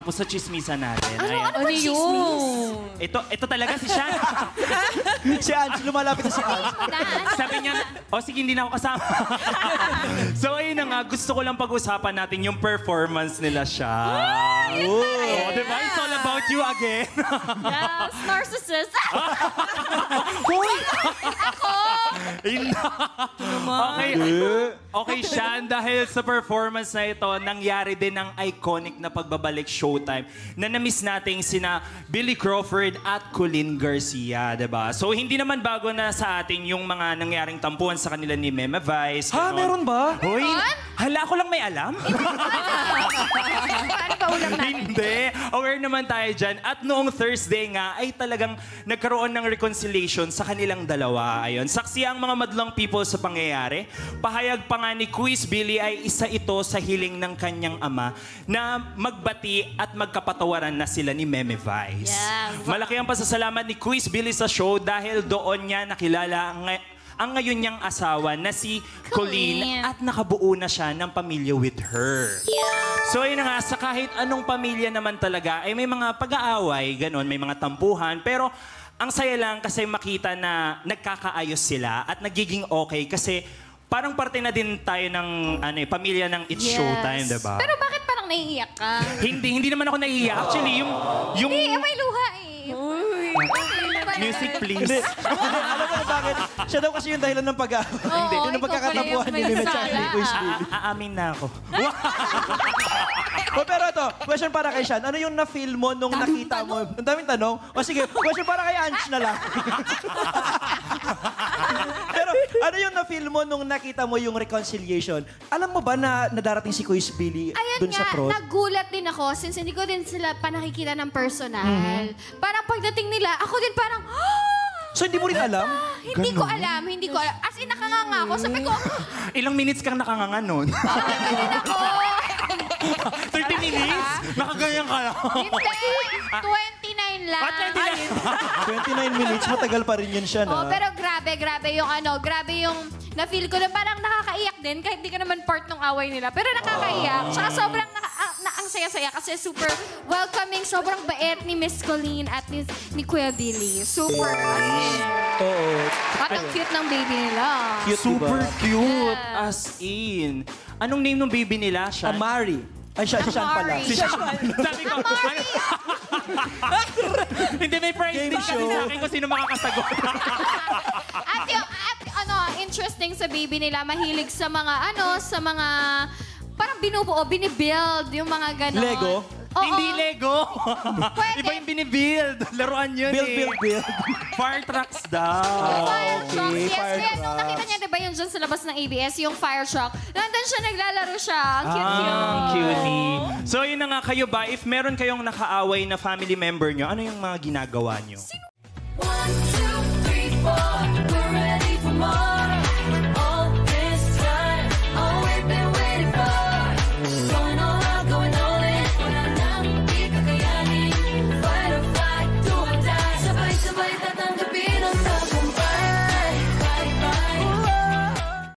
po sa chismisan natin. Ano ba chismis? Ito talaga si Sean. Si Ange, lumalapit na si Ange. Sabi niya, sige, hindi na ako kasama. So ayun na nga, gusto ko lang pag-usapan natin yung performance nila siya. Diba? It's all about you again. Yes, narcissist. Hoy! Ako! Okay, Sean, dahil sa performance na ito, nangyari din ang iconic na pagbabalik Showtime na na-miss nating sina Billy Crawford at Colleen Garcia, diba? So, hindi naman bago na sa atin yung mga nangyaring tampuhan sa kanila ni Meme Vice. Ha, meron ba? Hoy, hala ko lang may alam. Paano ba ulam natin? Hindi. Aware naman tayo dyan. At noong Thursday nga, ay talagang nagkaroon ng reconciliation sa kanilang dalawa. Ayun. Saksi ang mga madlang people sa pangyayari. Pahayag pa nga ni Quiz Billy ay isa ito sa hiling ng kanyang ama na magbati at magkapatawaran na sila ni Meme Vice. Yeah. Malaki ang pasasalamat ni Quiz Billy sa show dahil doon niya nakilala ang ngayon niyang asawa na si Colleen at nakabuo na siya ng pamilya with her. Yeah. So ayun na nga, sa kahit anong pamilya naman talaga, ay may mga pag-aaway, ganon, may mga tampuhan, pero ang saya lang kasi makita na nagkakaayos sila at nagiging okay kasi parang parte na din tayo ng pamilya ng It's Showtime, diba? Pero bakit parang naiiyak ka? Hindi naman ako naiiyak. Actually, yung... Hindi, may luha eh. Music, please. Hindi. Alam mo na bakit? Siya daw kasi yung dahilan ng pag-aaway. Hindi. Yung pagkakatapuhan ni Meme at ni Quiz Billy. Aamin na ako. Pero ito, question para kay Sean. Ano yung na-feel mo nung nakita mo? Ang daming tanong. O sige, question para kay Ange na lang. Pero ano yung na-feel mo nung nakita mo yung reconciliation? Alam mo ba na nadarating si Quiz Billy dun sa prod? Nagulat din ako since hindi ko din sila pa nakikita ng personal. Parang pagdating nila, ako din parang, So hindi mo rin alam? Hindi ko alam. As in, nakanganga ako. Sabi ko, Ilang minutes kang nakanganga nun? ganyan ako. 30 minutes? Nakaganyan ka lang. Hindi, 29 lang. 29 minutes, matagal pa rin yun siya na. Pero grabe yung na-feel ko na parang nakakaiyak din kahit di ka naman part ng away nila. Pero nakakaiyak. Saka sobrang ang saya-saya kasi super welcoming, sobrang bait ni Miss Colleen at ni Kuya Billy. Super. Oo. At ang cute ng baby nila. Cute, Super diba? cute. Yes. As in. Anong name ng baby nila? Siya? Amari. Ay, siya pala. Amari. Si Sean. Sabi ko, hindi, may prize Game din kasi show. sa akin kung sino makakasagot. At interesting sa baby nila, mahilig sa mga parang binubuo, binibuild, yung mga ganon. Lego? Oo. Hindi Lego. Pwede. Iba yung binibuild. Laruan yun Build. Fire trucks daw. Fire truck. okay, Yes, fire kaya nung truck. nakita niya, diba yung dyan sa labas ng ABS, yung fire truck, nandun siya, naglalaro siya. Ang cute-cute. Cutie. So yun na nga, kayo ba, if meron kayong nakaaway na family member nyo, ano yung mga ginagawa nyo? 1, 2, 3, 4, we're ready for more.